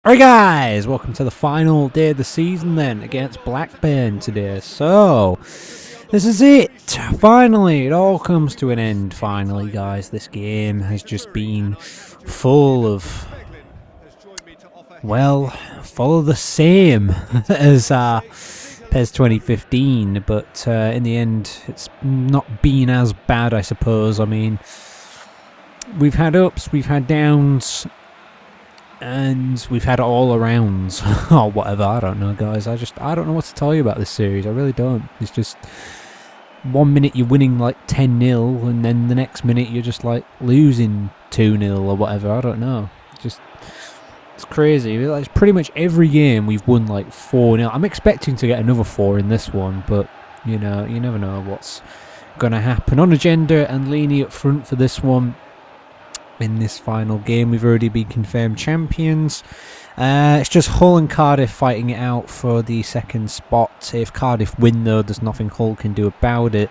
Alright guys, welcome to the final day of the season then, against Blackburn today. So, this is it! Finally, it all comes to an end finally guys. This game has just been full of, well, full of the same as PES 2015, but in the end it's not been as bad, I suppose. I mean, we've had ups, we've had downs, and we've had all arounds or whatever. I don't know guys, I don't know what to tell you about this series. I really don't. It's just 1 minute you're winning like 10-0 and then the next minute you're just like losing 2-0 or whatever. I don't know, it's crazy. It's pretty much every game we've won like 4-0. I'm expecting to get another 4 in this one, but you know, you never know what's gonna happen. On agenda and Leany up front for this one. In this final game, we've already been confirmed champions. It's just Hull and Cardiff fighting it out for the second spot. If Cardiff win, though, there's nothing Hull can do about it.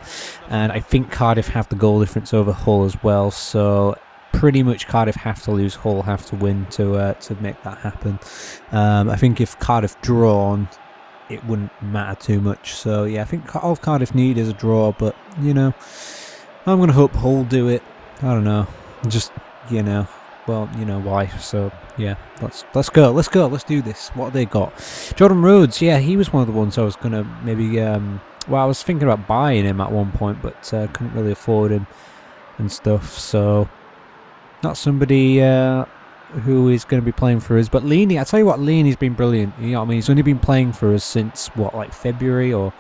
And I think Cardiff have the goal difference over Hull as well. So pretty much Cardiff have to lose, Hull have to win to make that happen. I think if Cardiff drawn, it wouldn't matter too much. So yeah, I think all Cardiff need is a draw. But you know, I'm gonna hope Hull do it. I don't know. Just, you know, well, you know why. So yeah, let's go, let's do this. What have they got? Jordan Rhodes, yeah, he was one of the ones I was gonna maybe well, I was thinking about buying him at one point, but couldn't really afford him and stuff. So not somebody who is going to be playing for us. But Leany, I tell you what, Leany's been brilliant. You know what I mean? He's only been playing for us since what, like February, or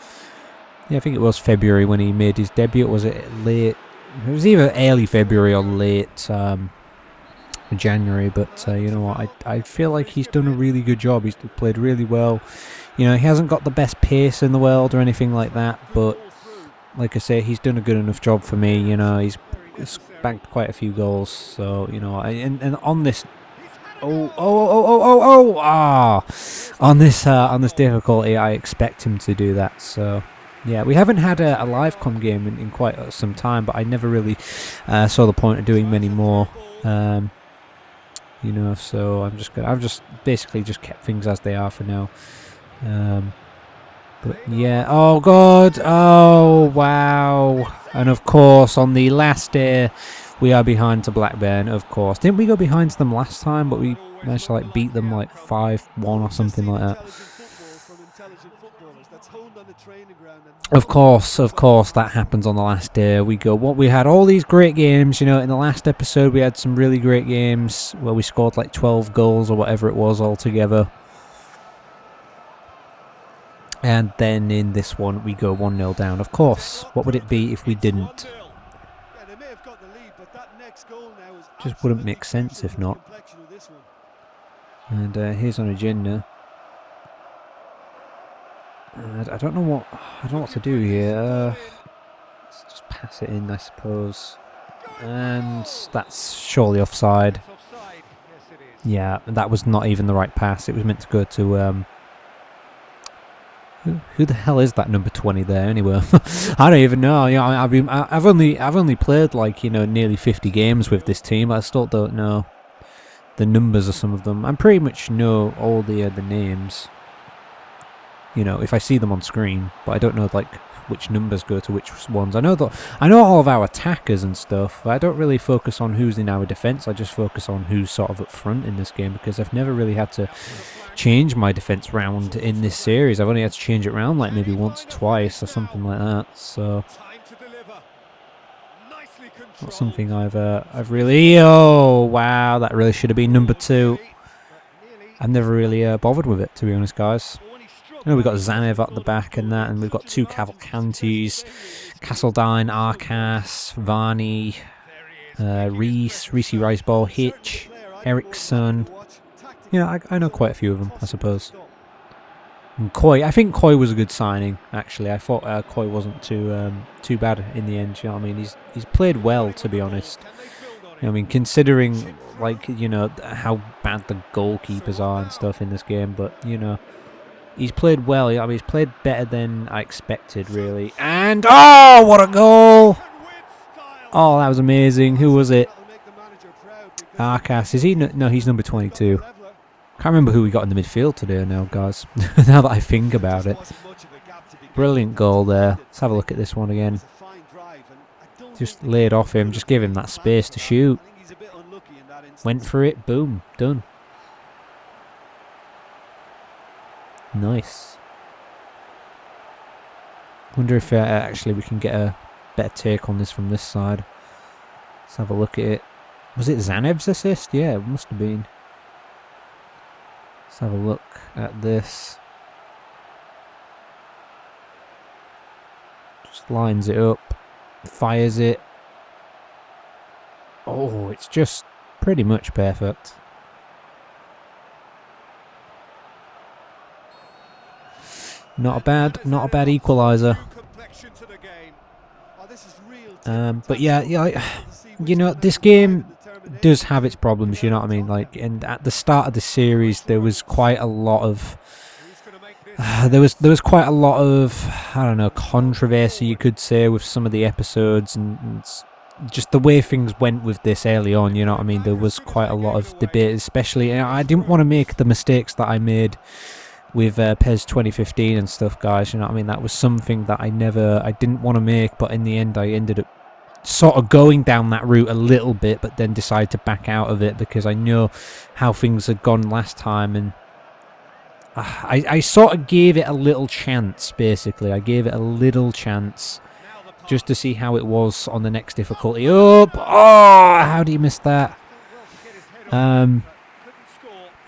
yeah, I think it was February when he made his debut. Was it late? It was either early February or late January, but you know what, I feel like he's done a really good job. He's played really well. You know, he hasn't got the best pace in the world or anything like that, but like I say, he's done a good enough job for me. You know, he's bagged quite a few goals, so you know, and on this on this difficulty, I expect him to do that. So yeah, we haven't had a live com game in quite some time, but I never really saw the point of doing many more. You know, so I've just basically just kept things as they are for now. But yeah, oh god, oh wow, and of course on the last day we are behind to Blackburn. Of course, didn't we go behind to them last time? But we managed to like beat them like 5-1 or something like that. Of course, that happens on the last day. We had all these great games, you know. In the last episode, we had some really great games where we scored like 12 goals or whatever it was altogether. And then in this one, we go 1-0 down. Of course, what would it be if we didn't? Just wouldn't make sense if not. And here's on agenda. I don't know what to do here. Let's just pass it in, I suppose. And that's surely offside. Yeah, that was not even the right pass. It was meant to go to who the hell is that number 20 there anyway? I don't even know. You know, I've only played like, you know, nearly 50 games with this team. I still don't know the numbers of some of them. I pretty much know all the names. You know, if I see them on screen, but I don't know like which numbers go to which ones. I know all of our attackers and stuff. But I don't really focus on who's in our defence. I just focus on who's sort of up front in this game, because I've never really had to change my defence round in this series. I've only had to change it round like maybe once or twice or something like that. So not something I've really. Oh wow, that really should have been number 2. I've never really bothered with it, to be honest, guys. I know we've got Zanev at the back and that, and we've got 2 Cavalcantis, Castledine, Arcas, Varney, Reese Riceball, Hitch, Ericsson. You know, I know quite a few of them, I suppose. And Coy, I think Coy was a good signing, actually. I thought Coy wasn't too bad in the end, you know what I mean? He's played well, to be honest. You know, I mean, considering, like, you know, how bad the goalkeepers are and stuff in this game, but, you know, he's played well. I mean, he's played better than I expected, really. And, oh, what a goal! Oh, that was amazing. Who was it? Arcas. Is he? No, he's number 22. Can't remember who we got in the midfield today now, guys. Now that I think about it. Brilliant goal there. Let's have a look at this one again. Just laid off him, just give him that space to shoot. Went for it, boom, done. Nice. Wonder if actually we can get a better take on this from this side. Let's have a look at it. Was it Zanev's assist? Yeah, it must have been. Let's have a look at this. Just lines it up, fires it. Oh, it's just pretty much perfect. Not a bad equaliser. But yeah, you know, this game does have its problems. You know what I mean? Like, and at the start of the series, there was quite a lot of there was quite a lot of, I don't know, controversy, you could say, with some of the episodes, and just the way things went with this early on. You know what I mean? There was quite a lot of debate, especially. And I didn't want to make the mistakes that I made with PES 2015 and stuff, guys. You know what I mean? That was something that I didn't want to make, but in the end I ended up sort of going down that route a little bit, but then decided to back out of it because I know how things had gone last time, and I sort of gave it a little chance, basically. I gave it a little chance just to see how it was on the next difficulty. Oh, how do you miss that?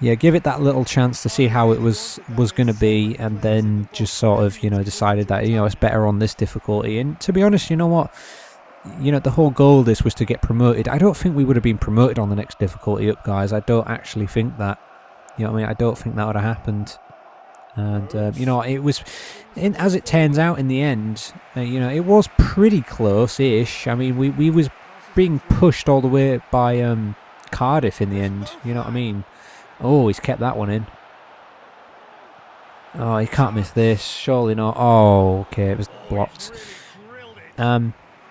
Yeah, give it that little chance to see how it was going to be, and then just sort of, you know, decided that, you know, it's better on this difficulty. And to be honest, you know what? You know, the whole goal of this was to get promoted. I don't think we would have been promoted on the next difficulty up, guys. I don't actually think that. You know what I mean? I don't think that would have happened. And, you know, it was, as it turns out in the end, you know, it was pretty close-ish. I mean, we was being pushed all the way by Cardiff in the end. You know what I mean? Oh, he's kept that one in. Oh, he can't miss this. Surely not. Oh, okay, it was blocked.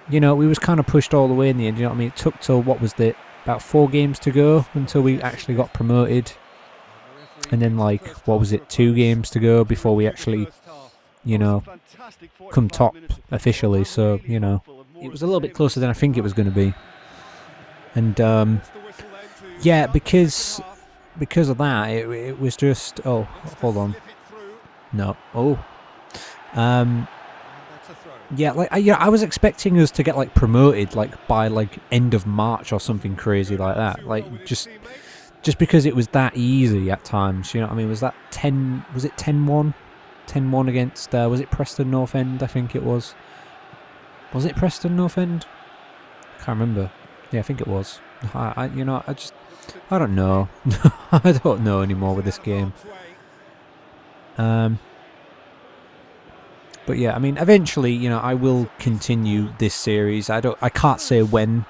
You know, we was kind of pushed all the way in the end. You know what I mean? It took till, what was it, about 4 games to go until we actually got promoted. And then, like, what was it, 2 games to go before we actually, you know, come top officially. So, you know, it was a little bit closer than I think it was going to be. And, yeah, because of that, it was just... Oh, hold on. No. Oh. Yeah, like, I was expecting us to get, like, promoted, like, by, like, end of March or something crazy like that. Like, just because it was that easy at times, you know what I mean? Was that 10... Was it 10-1? 10-1 against... was it Preston North End, I think it was? Was it Preston North End? Can't remember. Yeah, I think it was. You know, I don't know. I don't know anymore with this game. But yeah, I mean, eventually, you know, I will continue this series. I can't say when,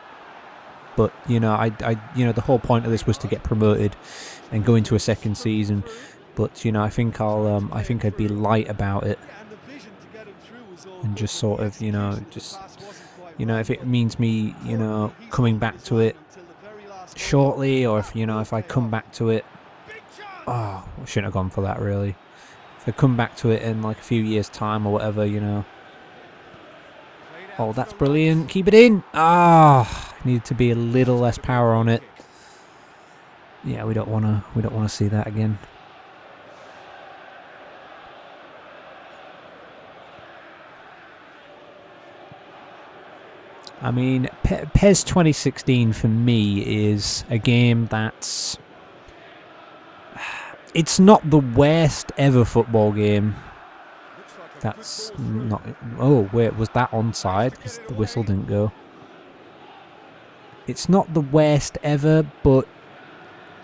but you know, you know, the whole point of this was to get promoted and go into a second season. But you know, I think I'd be light about it and just sort of, you know, if it means me, you know, coming back to it shortly, or if, you know, if I come back to it, I shouldn't have gone for that really. If I come back to it in like a few years time or whatever, you know. Oh, that's brilliant. Keep it in. Needed to be a little less power on it. Yeah, we don't want to see that again. I mean, PES 2016 for me is a game that's... It's not the worst ever football game. That's not... Oh, wait, was that onside? Because the whistle didn't go. It's not the worst ever, but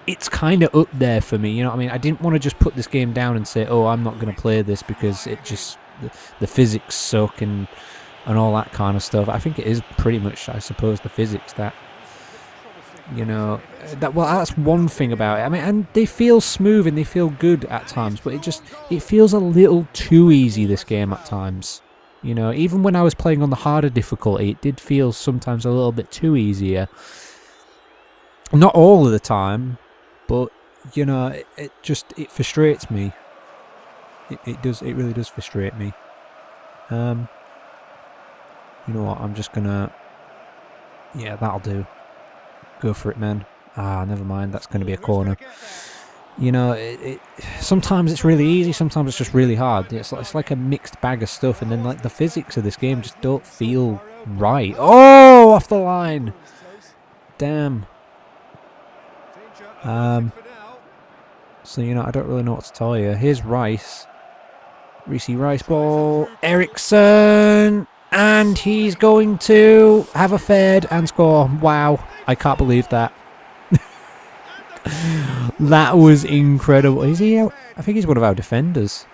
it's kind of up there for me, you know what I mean? I didn't want to just put this game down and say, oh, I'm not going to play this because it just... The physics suck and all that kind of stuff. I think it is pretty much, I suppose, the physics that, you know, that's one thing about it. I mean, and they feel smooth and they feel good at times, but it feels a little too easy, this game, at times. You know, even when I was playing on the harder difficulty, it did feel sometimes a little bit too easier. Not all of the time, but, you know, it frustrates me. It really does frustrate me. You know what? I'm just gonna, yeah, that'll do. Go for it, man. Ah, never mind. That's going to be a corner. You know, sometimes it's really easy, sometimes it's just really hard. It's like a mixed bag of stuff, and then like the physics of this game just don't feel right. Oh, off the line. Damn. So, you know, I don't really know what to tell you. Here's Rice. Reese Rice ball. Ericsson. And he's going to have a fade and score. Wow. I can't believe that. That was incredible. Is he out? I think he's one of our defenders.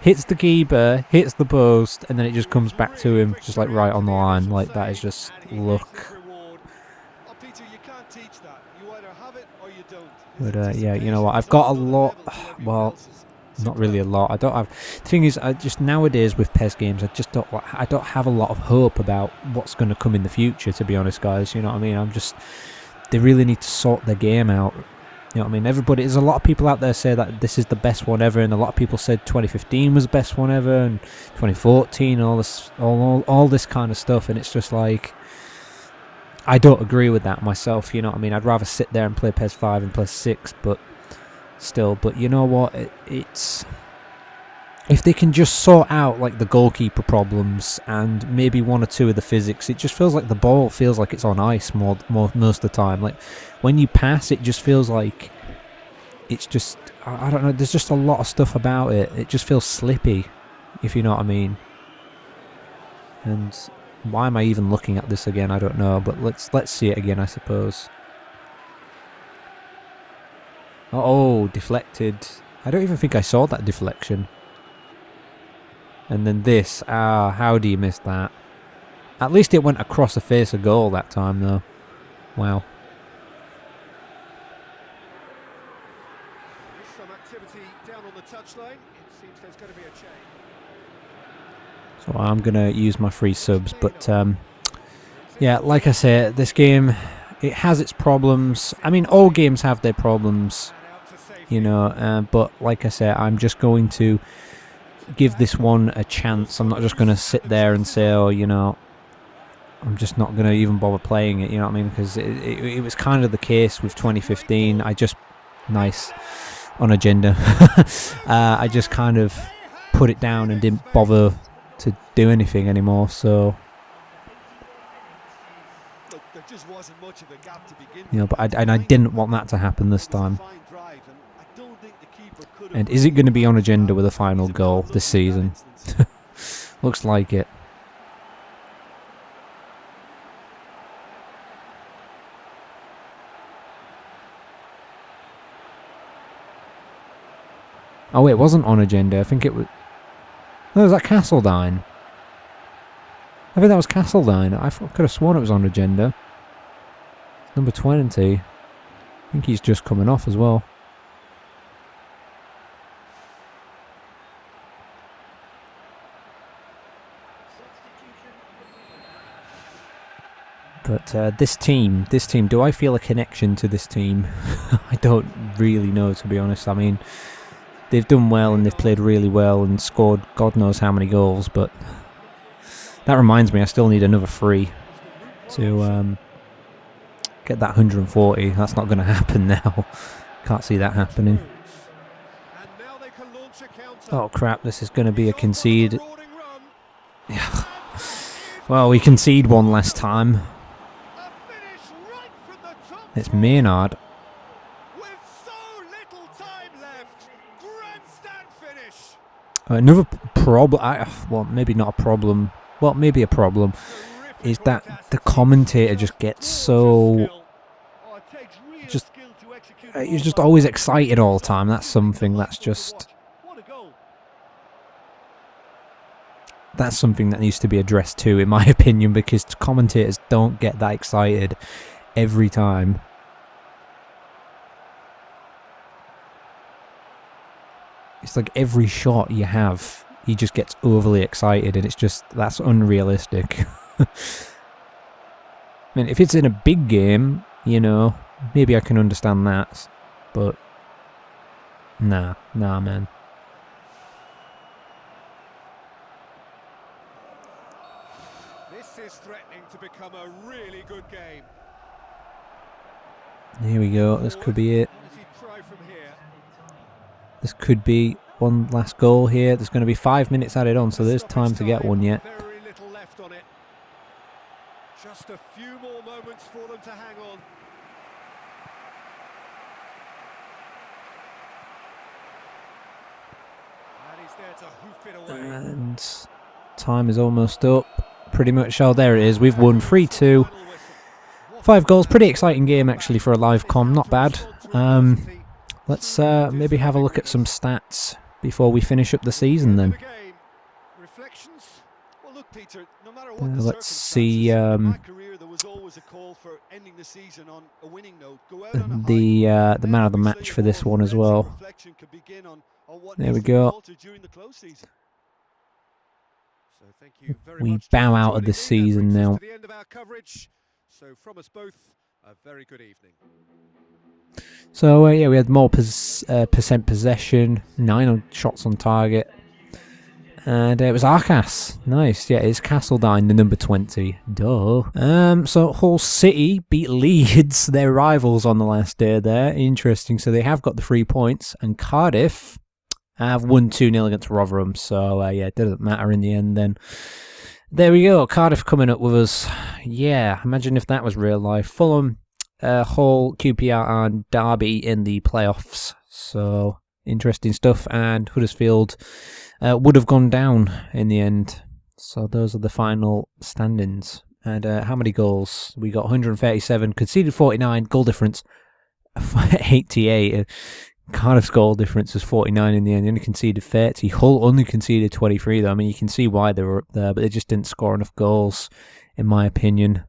Hits the keeper, hits the post, and then it just comes back to him, just like right on the line. Like, that is just luck. But yeah, you know what? I've got a lot. Well, not really a lot. I don't have. The thing is, I just nowadays with PES games, I don't have a lot of hope about what's going to come in the future. To be honest, guys, you know what I mean? They really need to sort their game out. You know what I mean? There's a lot of people out there say that this is the best one ever, and a lot of people said 2015 was the best one ever, and 2014, all this kind of stuff, and it's just like, I don't agree with that myself. You know what I mean? I'd rather sit there and play PES 5 and PES 6, but still. But you know what? It's if they can just sort out like the goalkeeper problems and maybe one or two of the physics, it just feels like the ball feels like it's on ice most of the time. Like when you pass, it just feels like it's just, I don't know, there's just a lot of stuff about it. It just feels slippy, if you know what I mean. And why am I even looking at this again? I don't know, but let's see it again, I suppose. Oh, deflected. I don't even think I saw that deflection. And then this, how do you miss that? At least it went across the face of goal that time, though. Wow. Some activity down on the touchline. It seems there's going to be a change. So I'm going to use my free subs, but yeah, like I say, this game, it has its problems. I mean, all games have their problems, you know, but like I say, I'm just going to give this one a chance. I'm not just going to sit there and say, oh, you know, I'm just not going to even bother playing it, you know what I mean? Because it was kind of the case with 2015. Nice on agenda. I just kind of put it down and didn't bother to do anything anymore, so... You know, but I didn't want that to happen this time. And is it going to be on agenda with a final goal this season? Looks like it. Oh, it wasn't on agenda. I think it was... No, was that Castledine? I think that was Castledine. I could have sworn it was on agenda. Number 20. I think he's just coming off as well. But this team, do I feel a connection to this team? I don't really know, to be honest. I mean, they've done well and they've played really well and scored God knows how many goals, but that reminds me, I still need another free to get that 140. That's not going to happen now. Can't see that happening. Oh crap, this is going to be a concede. Yeah. Well, we conceded one last time. It's Maynard. Another problem, well, maybe not a problem, well, maybe a problem, is that the commentator just gets so, he's just always excited all the time. That's something that's something that needs to be addressed too, in my opinion, because commentators don't get that excited every time. It's like every shot you have, he just gets overly excited, and it's just, that's unrealistic. I mean, if it's in a big game, you know, maybe I can understand that, but Nah, man. This is threatening to become a really good game. Here we go. This could be it. What does he try from here? This could be one last goal here. There's going to be 5 minutes added on, so there's time to get one yet. Very little left on it. Just a few more moments for them to hang on. And he's there to hoof it away. And time is almost up. Pretty much. Oh, there it is. We've won 3-2. 5 goals. Pretty exciting game, actually, for a live com. Not bad. Let's maybe have a look at some stats before we finish up the season, then. Let's see the man of the match for this one as well. There we go. We bow out of this season now. So from us both, a very good evening. So yeah, we had more percent possession, 9 shots on target, and it was Arcas. Nice, yeah, it's Castledine, the number 20. Duh. So Hull City beat Leeds, their rivals, on the last day there. Interesting. So they have got the 3 points, and Cardiff have won 2-0 against Rotherham. So yeah, it doesn't matter in the end then. There we go, Cardiff coming up with us. Yeah, imagine if that was real life. Fulham, Hull, QPR and Derby in the playoffs. So, interesting stuff. And Huddersfield would have gone down in the end. So, those are the final standings. And how many goals? We got 137, conceded 49, goal difference 88. Cardiff's goal difference was 49 in the end. They only conceded 30. Hull only conceded 23, though. I mean, you can see why they were up there, but they just didn't score enough goals, in my opinion.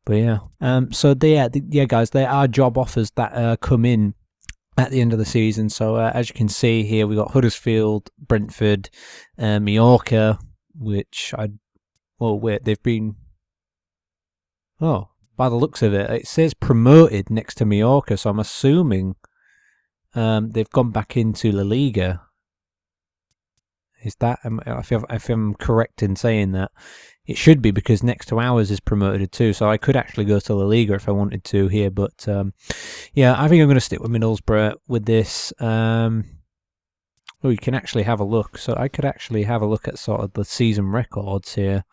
But yeah. So, yeah, guys, there are job offers that come in at the end of the season. So, as you can see here, we got Huddersfield, Brentford, Mallorca, which they've been... Oh, by the looks of it, it says promoted next to Mallorca, so I'm assuming... they've gone back into La Liga. Is that, if I'm correct in saying that? It should be, because next to ours is promoted too, so I could actually go to La Liga if I wanted to here, but yeah, I think I'm going to stick with Middlesbrough with this. Oh, you can actually have a look, so I could actually have a look at sort of the season records here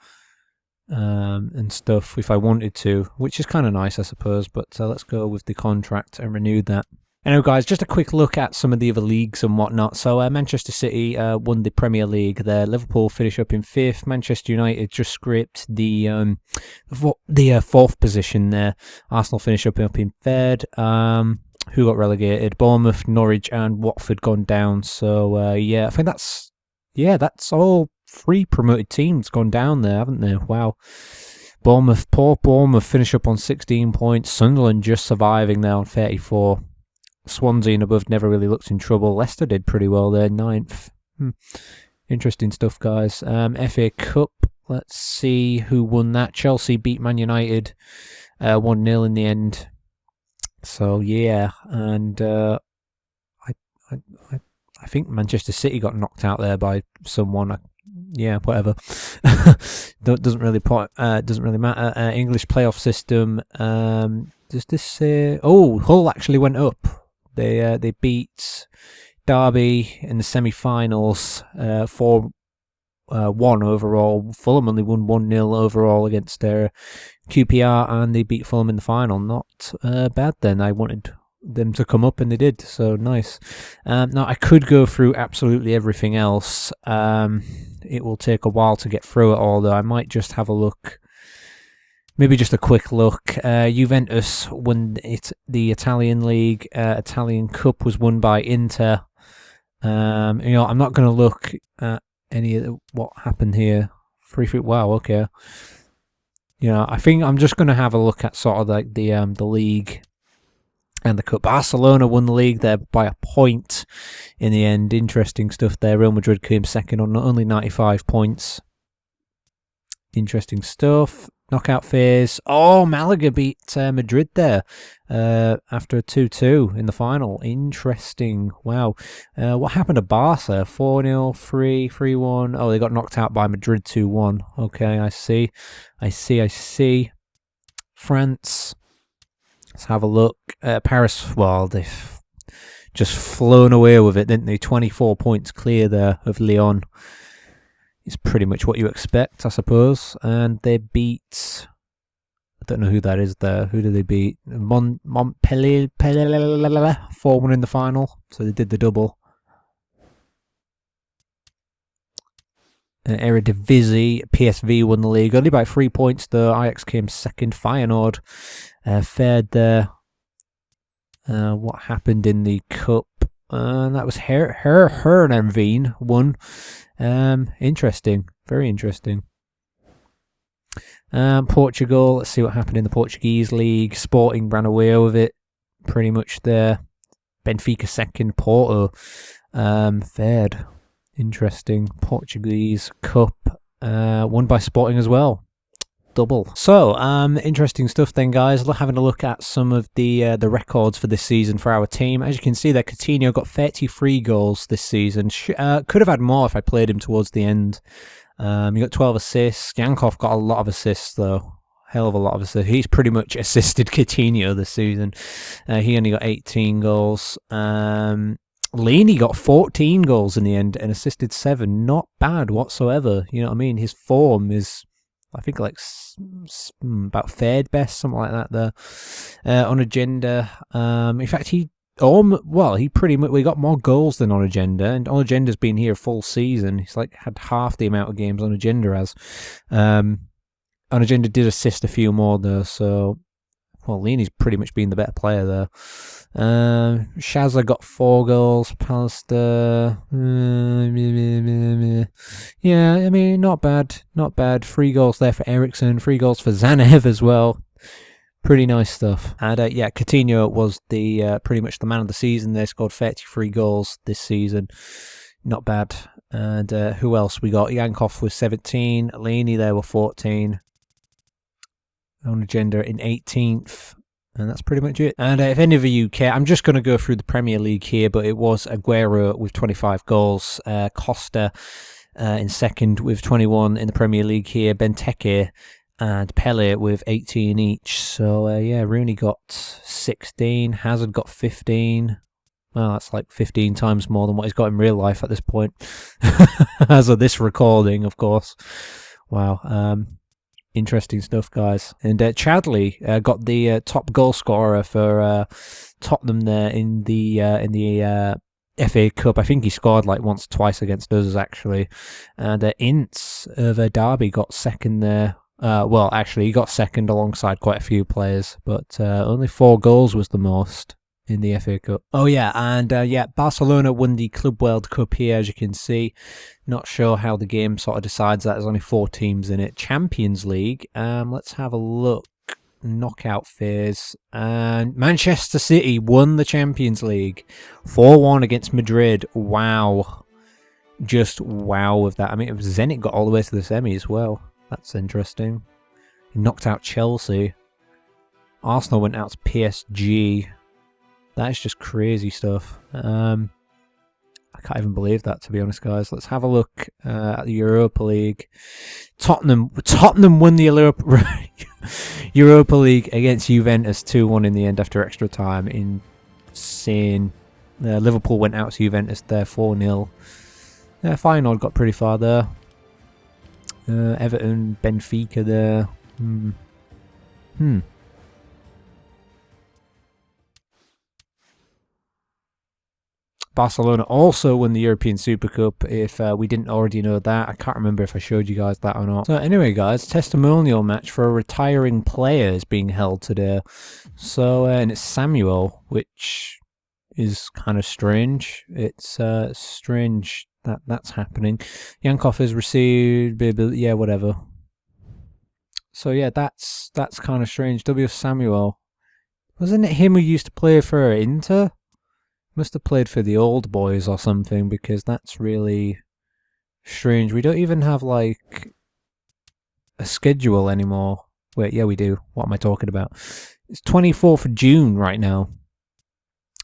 and stuff if I wanted to, which is kind of nice, I suppose, but let's go with the contract and renew that. Anyway, guys, just a quick look at some of the other leagues and whatnot. So, Manchester City won the Premier League there. Liverpool finish up in 5th. Manchester United just scraped the 4th position there. Arsenal finish up in 3rd. Who got relegated? Bournemouth, Norwich, and Watford gone down. So, yeah, I think that's all 3 promoted teams gone down there, haven't they? Wow. Poor Bournemouth finish up on 16 points. Sunderland just surviving there on 34. Swansea and above never really looked in trouble. Leicester did pretty well there, 9th. Interesting stuff, guys. FA Cup, let's see who won that. Chelsea beat Man United 1-0 in the end. So, yeah, and I think Manchester City got knocked out there by someone. Yeah, whatever. doesn't really matter. English playoff system. Does this say... Oh, Hull actually went up. They beat Derby in the semi-finals 4-1 overall. Fulham only won 1-0 overall against QPR, and they beat Fulham in the final. Not bad then. I wanted them to come up, and they did, so nice. Now, I could go through absolutely everything else. It will take a while to get through it all, though. I might just have a look. Maybe just a quick look. Juventus won the Italian League. Italian Cup was won by Inter. I'm not going to look at any of what happened here. 3-3. Wow. Okay. I think I'm just going to have a look at sort of like the league and the cup. Barcelona won the league there by a point in the end. Interesting stuff there. Real Madrid came second on only 95 points. Interesting stuff. Knockout phase. Oh, Malaga beat Madrid there after a 2-2 in the final. Interesting. Wow. What happened to Barca? 4-0, 3-1. Oh, they got knocked out by Madrid 2-1. Okay, I see. France. Let's have a look. Paris, well, they've just flown away with it, didn't they? 24 points clear there of Lyon. It's pretty much what you expect, I suppose. And they beat... I don't know who that is there. Who did they beat? Montpellier 4-1 in the final. So they did the double. Eredivisie, PSV won the league. Only by 3 points though. Ajax came second. Feyenoord fared there. What happened in the cup? That was Heerenveen won. Interesting. Very interesting. Portugal, let's see what happened in the Portuguese league. Sporting ran away with it pretty much there. Benfica second, Porto third. Interesting. Portuguese Cup won by Sporting as well. Double. So, interesting stuff then, guys. Having a look at some of the records for this season for our team. As you can see there, Coutinho got 33 goals this season. Could have had more if I played him towards the end. He got 12 assists. Yankov got a lot of assists, though. Hell of a lot of assists. He's pretty much assisted Coutinho this season. He only got 18 goals. Laney got 14 goals in the end and assisted 7. Not bad whatsoever. You know what I mean? His form is, I think, like about third best, something like that there. On agenda. In fact, he pretty much, we got more goals than On Agenda, and On Agenda's been here full season. He's like had half the amount of games On Agenda has. On Agenda did assist a few more though, so Laney's pretty much been the better player there. Shazza got 4 goals. Pallister, yeah, I mean, not bad. 3 goals there for Ericsson, 3 goals for Zanev as well. Pretty nice stuff. And yeah, Coutinho was the pretty much the man of the season. They scored 33 goals this season. Not bad. And who else we got? Yankov was 17. Laney there were 14. On agenda in 18th. And that's pretty much it. And if any of you care, I'm just going to go through the Premier League here, but it was Aguero with 25 goals. Costa in second with 21 in the Premier League here. Benteke and Pele with 18 each. So, yeah, Rooney got 16. Hazard got 15. Well, that's like 15 times more than what he's got in real life at this point. As of this recording, of course. Wow. Interesting stuff, guys. And Chadley got the top goal scorer for Tottenham there in the FA Cup. I think he scored like once or twice against us, actually. And Ince of Derby got second there. Well, actually, he got second alongside quite a few players, but only 4 goals was the most in the FA Cup. Oh yeah, and yeah, Barcelona won the Club World Cup here, as you can see. Not sure how the game sort of decides that. There's only 4 teams in it. Champions League, let's have a look. Knockout phase, and Manchester City won the Champions League 4-1 against Madrid. Wow, just wow with that. I mean, Zenit got all the way to the semi as well. That's interesting. He knocked out Chelsea. Arsenal went out to PSG. That is just crazy stuff. I can't even believe that, to be honest, guys. Let's have a look at the Europa League. Tottenham won the Europa League against Juventus 2-1 in the end after extra time. Insane. Liverpool went out to Juventus there 4-0. Feyenoord got pretty far there. Everton, Benfica there. Barcelona also won the European Super Cup, if we didn't already know that. I can't remember if I showed you guys that or not. So anyway, guys, testimonial match for a retiring player is being held today. So, and it's Samuel, which is kind of strange. It's strange that that's happening. Yankov has received, yeah, whatever. So yeah, that's kind of strange. W. Samuel. Wasn't it him who used to play for Inter? Must have played for the old boys or something, because that's really strange. We don't even have like a schedule anymore. Wait, yeah, we do. What am I talking about? It's 24th of June right now.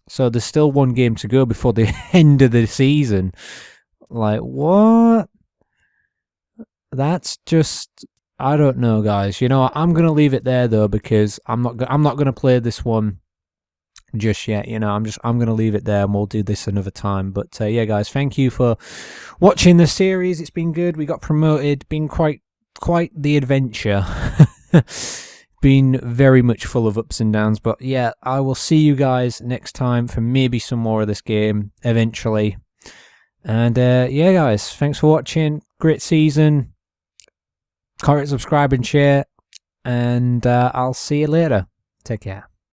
So there's still one game to go before the end of the season. Like, what? That's just... I don't know, guys. You know what? I'm going to leave it there, though, because I'm not going to play this one just yet. You know, I'm going to leave it there, and we'll do this another time. But yeah, guys, thank you for watching the series. It's been good. We got promoted. Been quite the adventure. Been very much full of ups and downs. But yeah, I will see you guys next time for maybe some more of this game eventually. And yeah, guys, thanks for watching. Great season. Comment, subscribe, and share. And I'll see you later. Take care.